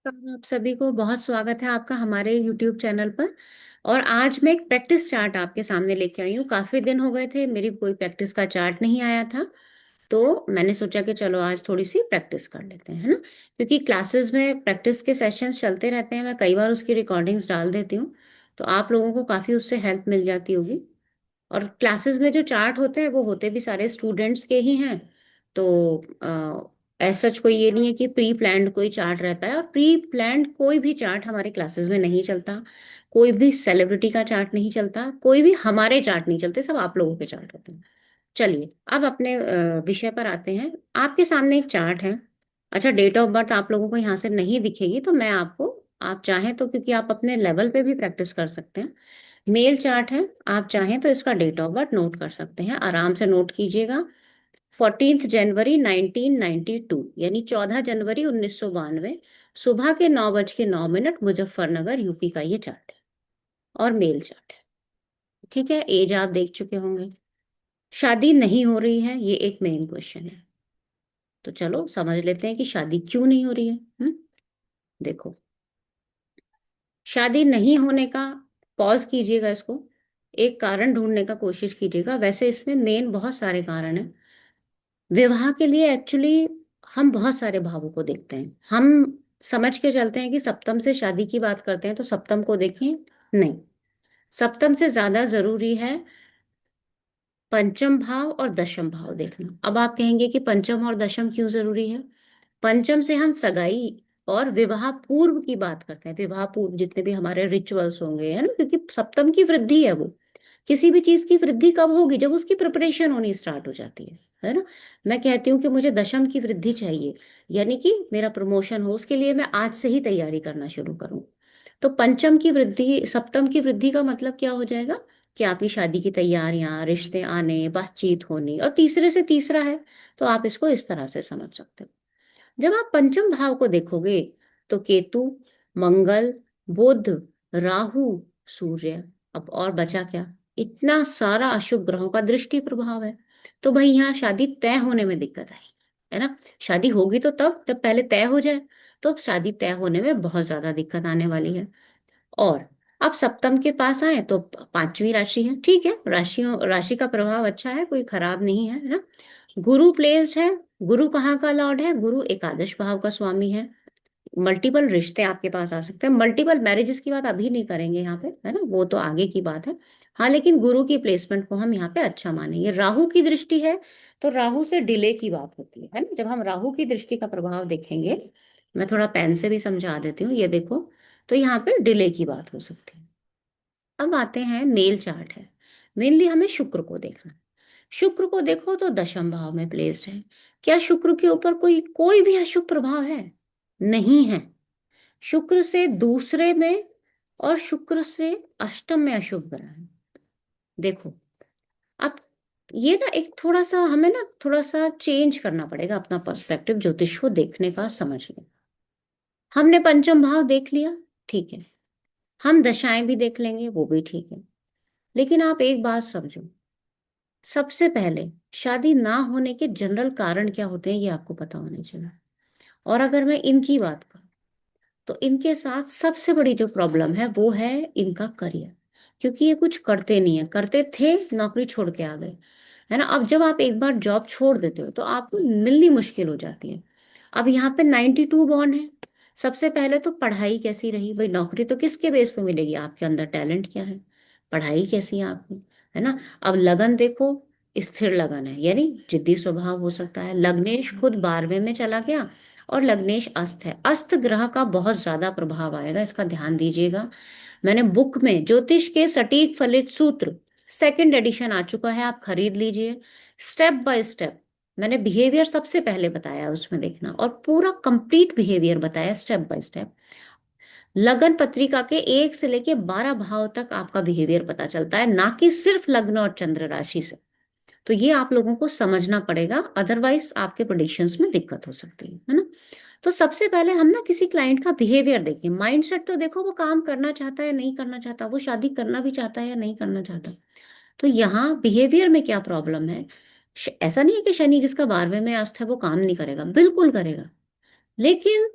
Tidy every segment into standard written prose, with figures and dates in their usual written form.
आप सभी को बहुत स्वागत है आपका हमारे YouTube चैनल पर। और आज मैं एक प्रैक्टिस चार्ट आपके सामने लेके आई हूँ। काफी दिन हो गए थे, मेरी कोई प्रैक्टिस का चार्ट नहीं आया था। तो मैंने सोचा कि चलो आज थोड़ी सी प्रैक्टिस कर लेते हैं, है ना। क्योंकि क्लासेस में प्रैक्टिस के सेशंस चलते रहते हैं, मैं कई बार उसकी रिकॉर्डिंग्स डाल देती हूँ। तो आप लोगों को काफी उससे हेल्प मिल जाती होगी। और क्लासेस में जो चार्ट होते हैं वो होते भी सारे स्टूडेंट्स के ही हैं। तो ऐसा सच कोई ये नहीं है कि प्री प्लान्ड कोई चार्ट रहता है, और प्री प्लान्ड कोई भी चार्ट हमारे क्लासेस में नहीं चलता। कोई भी सेलिब्रिटी का चार्ट नहीं चलता, कोई भी हमारे चार्ट नहीं चलते, सब आप लोगों के चार्ट होते हैं। चलिए अब अपने विषय पर आते हैं। आपके सामने एक चार्ट है। अच्छा, डेट ऑफ बर्थ आप लोगों को यहाँ से नहीं दिखेगी, तो मैं आपको, आप चाहें तो, क्योंकि आप अपने लेवल पे भी प्रैक्टिस कर सकते हैं। मेल चार्ट है, आप चाहें तो इसका डेट ऑफ बर्थ नोट कर सकते हैं, आराम से नोट कीजिएगा। 14 जनवरी 1992, यानी 14 जनवरी 1992, सुबह के 9:09 मुजफ्फरनगर यूपी का ये चार्ट है। और मेल चार्ट है। ठीक है, एज आप देख चुके होंगे। शादी नहीं हो रही है, ये एक मेन क्वेश्चन है। तो चलो समझ लेते हैं कि शादी क्यों नहीं हो रही है। देखो, शादी नहीं होने का, पॉज कीजिएगा इसको, एक कारण ढूंढने का कोशिश कीजिएगा। वैसे इसमें मेन बहुत सारे कारण हैं। विवाह के लिए एक्चुअली हम बहुत सारे भावों को देखते हैं। हम समझ के चलते हैं कि सप्तम से शादी की बात करते हैं तो सप्तम को देखें। नहीं, सप्तम से ज्यादा जरूरी है पंचम भाव और दशम भाव देखना। अब आप कहेंगे कि पंचम और दशम क्यों जरूरी है। पंचम से हम सगाई और विवाह पूर्व की बात करते हैं, विवाह पूर्व जितने भी हमारे रिचुअल्स होंगे, है ना, क्योंकि सप्तम की वृद्धि है वो। किसी भी चीज की वृद्धि कब होगी, जब उसकी प्रिपरेशन होनी स्टार्ट हो जाती है ना। मैं कहती हूँ कि मुझे दशम की वृद्धि चाहिए, यानी कि मेरा प्रमोशन हो, उसके लिए मैं आज से ही तैयारी करना शुरू करूँ। तो पंचम की वृद्धि, सप्तम की वृद्धि का मतलब क्या हो जाएगा कि आपकी शादी की तैयारियां, रिश्ते आने, बातचीत होनी। और तीसरे से तीसरा है, तो आप इसको इस तरह से समझ सकते हो। जब आप पंचम भाव को देखोगे तो केतु, मंगल, बुध, राहु, सूर्य, अब और बचा क्या, इतना सारा अशुभ ग्रहों का दृष्टि प्रभाव है। तो भाई यहाँ शादी तय होने में दिक्कत आई, है ना। शादी होगी तो तब जब पहले तय हो जाए। तो अब शादी तय होने में बहुत ज्यादा दिक्कत आने वाली है। और अब सप्तम के पास आए तो पांचवी राशि है, ठीक है, राशियों राशि का प्रभाव अच्छा है, कोई खराब नहीं है ना। गुरु प्लेस्ड है। गुरु कहाँ का लॉर्ड है, गुरु एकादश भाव का स्वामी है। मल्टीपल रिश्ते आपके पास आ सकते हैं। मल्टीपल मैरिजेस की बात अभी नहीं करेंगे यहाँ पे, है ना, वो तो आगे की बात है। हाँ, लेकिन गुरु की प्लेसमेंट को हम यहाँ पे अच्छा मानेंगे। राहु की दृष्टि है, तो राहु से डिले की बात होती है ना। जब हम राहु की दृष्टि का प्रभाव देखेंगे, मैं थोड़ा पेन से भी समझा देती हूँ, ये देखो। तो यहाँ पे डिले की बात हो सकती है। अब आते हैं, मेल चार्ट है। मेनली हमें शुक्र को देखना। शुक्र को देखो तो दशम भाव में प्लेस्ड है। क्या शुक्र के ऊपर कोई कोई भी अशुभ प्रभाव है? नहीं है। शुक्र से दूसरे में और शुक्र से अष्टम में अशुभ ग्रह है। देखो, अब ये ना एक थोड़ा सा हमें ना थोड़ा सा चेंज करना पड़ेगा अपना पर्सपेक्टिव ज्योतिष को देखने का, समझने। हमने पंचम भाव देख लिया, ठीक है। हम दशाएं भी देख लेंगे, वो भी ठीक है। लेकिन आप एक बात समझो, सबसे पहले शादी ना होने के जनरल कारण क्या होते हैं ये आपको पता होना चाहिए। और अगर मैं इनकी बात करूं तो इनके साथ सबसे बड़ी जो प्रॉब्लम है वो है इनका करियर। क्योंकि ये कुछ करते नहीं है, करते थे नौकरी छोड़ के आ गए, है ना। अब जब आप एक बार जॉब छोड़ देते हो तो आपको मिलनी मुश्किल हो जाती है। अब यहाँ पे 92 बॉर्न है। सबसे पहले तो पढ़ाई कैसी रही भाई, नौकरी तो किसके बेस पे मिलेगी, आपके अंदर टैलेंट क्या है, पढ़ाई कैसी है आपकी, है ना। अब लगन देखो, स्थिर लगन है, यानी जिद्दी स्वभाव हो सकता है। लग्नेश खुद 12वें में चला गया, और लग्नेश अस्त है। अस्त ग्रह का बहुत ज्यादा प्रभाव आएगा, इसका ध्यान दीजिएगा। मैंने बुक में ज्योतिष के सटीक फलित सूत्र सेकंड एडिशन आ चुका है, आप खरीद लीजिए। स्टेप बाय स्टेप मैंने बिहेवियर सबसे पहले बताया, उसमें देखना, और पूरा कंप्लीट बिहेवियर बताया स्टेप बाय स्टेप। लगन पत्रिका के 1 से लेके 12 भाव तक आपका बिहेवियर पता चलता है, ना कि सिर्फ लग्न और चंद्र राशि से। तो ये आप लोगों को समझना पड़ेगा, अदरवाइज आपके प्रोडिक्शंस में दिक्कत हो सकती है ना। तो सबसे पहले हम ना किसी क्लाइंट का बिहेवियर देखें। माइंडसेट तो देखो, वो काम करना चाहता है नहीं करना चाहता, वो शादी करना भी चाहता है या नहीं करना चाहता। तो यहाँ बिहेवियर में क्या प्रॉब्लम है। ऐसा नहीं है कि शनि जिसका 12वें में अस्त है वो काम नहीं करेगा, बिल्कुल करेगा। लेकिन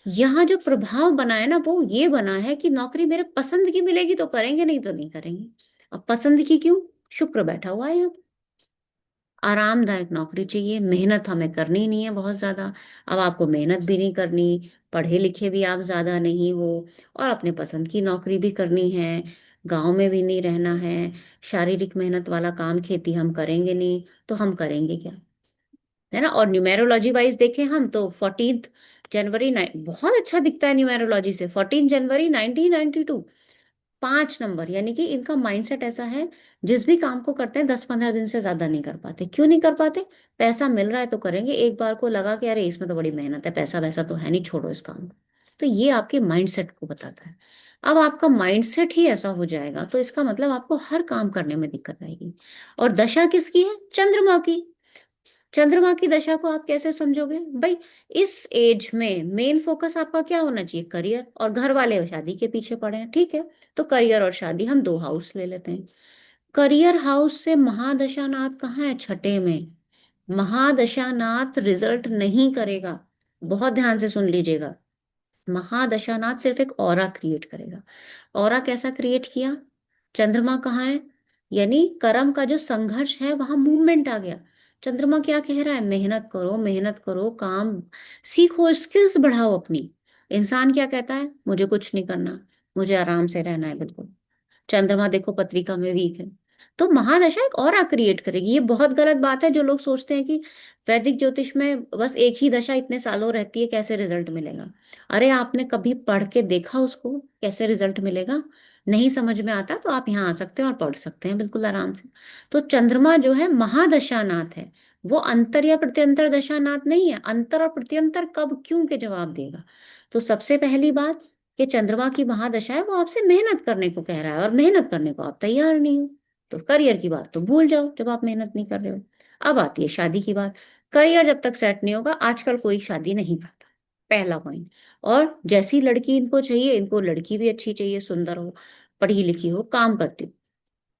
यहाँ जो प्रभाव बना है ना, वो ये बना है कि नौकरी मेरे पसंद की मिलेगी तो करेंगे, नहीं तो नहीं करेंगे। अब पसंद की क्यों? शुक्र बैठा हुआ है यहाँ पे। आरामदायक नौकरी चाहिए, मेहनत हमें करनी नहीं है बहुत ज्यादा। अब आपको मेहनत भी नहीं करनी, पढ़े लिखे भी आप ज्यादा नहीं हो, और अपने पसंद की नौकरी भी करनी है, गांव में भी नहीं रहना है, शारीरिक मेहनत वाला काम खेती हम करेंगे नहीं, तो हम करेंगे क्या? है ना। और न्यूमेरोलॉजी वाइज देखें हम तो 14 जनवरी बहुत अच्छा दिखता है न्यूमेरोलॉजी से। 14 जनवरी 1992, 5 नंबर, यानी कि इनका माइंडसेट ऐसा है, जिस भी काम को करते हैं 10-15 दिन से ज्यादा नहीं कर पाते। क्यों नहीं कर पाते? पैसा मिल रहा है तो करेंगे, एक बार को लगा कि अरे इसमें तो बड़ी मेहनत है, पैसा वैसा तो है नहीं, छोड़ो इस काम को। तो ये आपके माइंडसेट को बताता है। अब आपका माइंडसेट ही ऐसा हो जाएगा तो इसका मतलब आपको हर काम करने में दिक्कत आएगी। और दशा किसकी है? चंद्रमा की। चंद्रमा की दशा को आप कैसे समझोगे भाई? इस एज में मेन फोकस आपका क्या होना चाहिए? करियर। और घर वाले शादी के पीछे पड़े हैं, ठीक है। तो करियर और शादी, हम दो हाउस ले लेते हैं। करियर हाउस से महादशानाथ कहाँ है? छठे में। महादशानाथ रिजल्ट नहीं करेगा। बहुत ध्यान से सुन लीजिएगा। महादशानाथ सिर्फ एक ऑरा क्रिएट करेगा। ऑरा कैसा क्रिएट किया? चंद्रमा कहाँ है? यानी कर्म का जो संघर्ष है वहां मूवमेंट आ गया। चंद्रमा क्या कह रहा है? मेहनत करो, मेहनत करो, काम सीखो, स्किल्स बढ़ाओ अपनी। इंसान क्या कहता है? मुझे कुछ नहीं करना, मुझे आराम से रहना है, बिल्कुल। चंद्रमा देखो पत्रिका में वीक है। तो महादशा एक और क्रिएट करेगी। ये बहुत गलत बात है जो लोग सोचते हैं कि वैदिक ज्योतिष में बस एक ही दशा इतने सालों रहती है, कैसे रिजल्ट मिलेगा? अरे आपने कभी पढ़ के देखा उसको, कैसे रिजल्ट मिलेगा? नहीं समझ में आता तो आप यहाँ आ सकते हैं और पढ़ सकते हैं बिल्कुल आराम से। तो चंद्रमा जो है महादशानाथ है, वो अंतर या प्रत्यंतर दशानाथ नहीं है। अंतर और प्रत्यंतर कब क्यों के जवाब देगा। तो सबसे पहली बात कि चंद्रमा की महादशा है, वो आपसे मेहनत करने को कह रहा है, और मेहनत करने को आप तैयार नहीं हो। तो करियर की बात तो भूल जाओ जब आप मेहनत नहीं कर रहे हो। अब आती है शादी की बात। करियर जब तक सेट नहीं होगा, आजकल कोई शादी नहीं करता, पहला पॉइंट। और जैसी लड़की इनको चाहिए, इनको लड़की भी अच्छी चाहिए, सुंदर हो, पढ़ी लिखी हो, काम करती हो।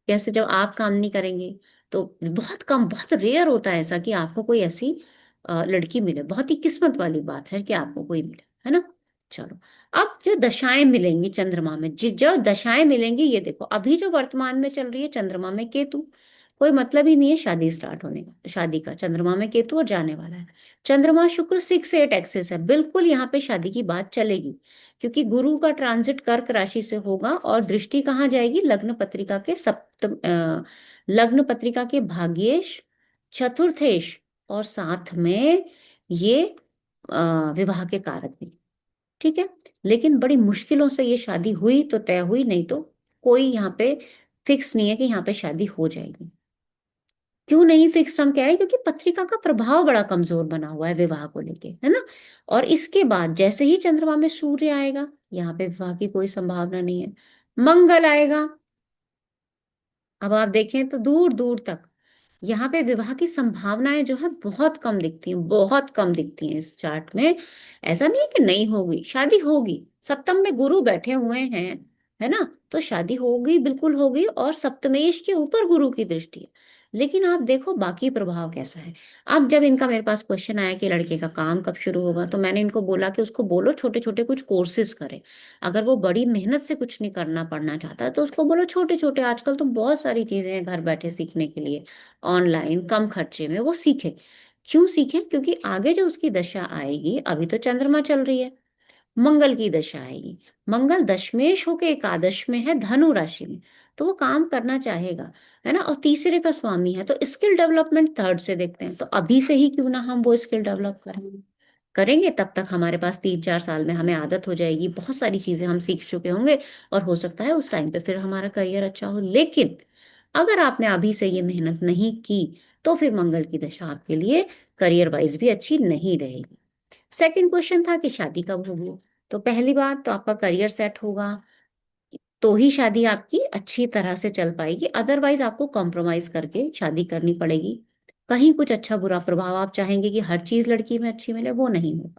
कैसे? जब आप काम नहीं करेंगे तो बहुत कम, बहुत रेयर होता है ऐसा कि आपको कोई ऐसी लड़की मिले। बहुत ही किस्मत वाली बात है कि आपको कोई मिले, है ना। चलो, अब जो दशाएं मिलेंगी चंद्रमा में, जो दशाएं मिलेंगी, ये देखो अभी जो वर्तमान में चल रही है चंद्रमा में केतु, कोई मतलब ही नहीं है शादी स्टार्ट होने का, शादी का। चंद्रमा में केतु और जाने वाला है। चंद्रमा शुक्र 6-8 एक्सिस है, बिल्कुल यहाँ पे शादी की बात चलेगी। क्योंकि गुरु का ट्रांजिट कर्क राशि से होगा, और दृष्टि कहाँ जाएगी? लग्न पत्रिका के सप्तम लग्न पत्रिका के भाग्येश, चतुर्थेश, और साथ में ये विवाह के कारक भी। ठीक है। लेकिन बड़ी मुश्किलों से ये शादी हुई तो तय हुई, नहीं तो कोई यहाँ पे फिक्स नहीं है कि यहाँ पे शादी हो जाएगी। क्यों नहीं फिक्स हम कह रहे हैं? क्योंकि पत्रिका का प्रभाव बड़ा कमजोर बना हुआ है विवाह को लेके, है ना। और इसके बाद जैसे ही चंद्रमा में सूर्य आएगा, यहाँ पे विवाह की कोई संभावना नहीं है। मंगल आएगा, अब आप देखें तो दूर दूर तक यहाँ पे विवाह की संभावनाएं जो है बहुत कम दिखती हैं, बहुत कम दिखती हैं इस चार्ट में। ऐसा नहीं है कि नहीं होगी, शादी होगी। सप्तम में गुरु बैठे हुए हैं, है ना। तो शादी होगी, बिल्कुल होगी, और सप्तमेश के ऊपर गुरु की दृष्टि है। लेकिन आप देखो बाकी प्रभाव कैसा है। अब जब इनका मेरे पास क्वेश्चन आया कि लड़के का काम कब शुरू होगा, तो मैंने इनको बोला कि उसको बोलो छोटे छोटे कुछ कोर्सेज करे। अगर वो बड़ी मेहनत से कुछ नहीं करना पड़ना चाहता है तो उसको बोलो छोटे छोटे, आजकल तो बहुत सारी चीजें हैं घर बैठे सीखने के लिए, ऑनलाइन कम खर्चे में, वो सीखे। क्यों सीखे? क्योंकि आगे जो उसकी दशा आएगी, अभी तो चंद्रमा चल रही है, मंगल की दशा आएगी। मंगल दशमेश होके एकादश में है, धनु राशि में। तो वो काम करना चाहेगा, है ना। और तीसरे का स्वामी है, तो स्किल डेवलपमेंट थर्ड से देखते हैं। तो अभी से ही क्यों ना हम वो स्किल डेवलप करें, करेंगे तब तक हमारे पास 3-4 साल में हमें आदत हो जाएगी, बहुत सारी चीजें हम सीख चुके होंगे, और हो सकता है उस टाइम पे फिर हमारा करियर अच्छा हो। लेकिन अगर आपने अभी से ये मेहनत नहीं की, तो फिर मंगल की दशा आपके लिए करियर वाइज भी अच्छी नहीं रहेगी। सेकंड क्वेश्चन था कि शादी कब होगी। तो पहली बात तो आपका करियर सेट होगा, तो ही शादी आपकी अच्छी तरह से चल पाएगी, अदरवाइज आपको कॉम्प्रोमाइज करके शादी करनी पड़ेगी। कहीं कुछ अच्छा बुरा प्रभाव आप चाहेंगे कि हर चीज लड़की में अच्छी मिले, वो नहीं हो,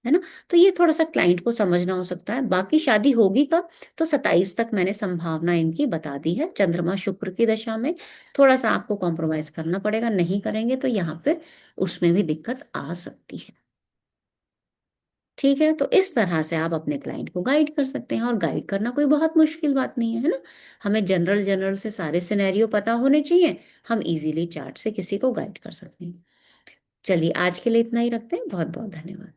है ना। तो ये थोड़ा सा क्लाइंट को समझना हो सकता है। बाकी शादी होगी कब? तो 27 तक मैंने संभावना इनकी बता दी है, चंद्रमा शुक्र की दशा में। थोड़ा सा आपको कॉम्प्रोमाइज करना पड़ेगा, नहीं करेंगे तो यहाँ पे उसमें भी दिक्कत आ सकती है। ठीक है? तो इस तरह से आप अपने क्लाइंट को गाइड कर सकते हैं, और गाइड करना कोई बहुत मुश्किल बात नहीं है ना? हमें जनरल जनरल से सारे सिनेरियो पता होने चाहिए, हम इज़िली चार्ट से किसी को गाइड कर सकते हैं। चलिए आज के लिए इतना ही रखते हैं, बहुत-बहुत धन्यवाद।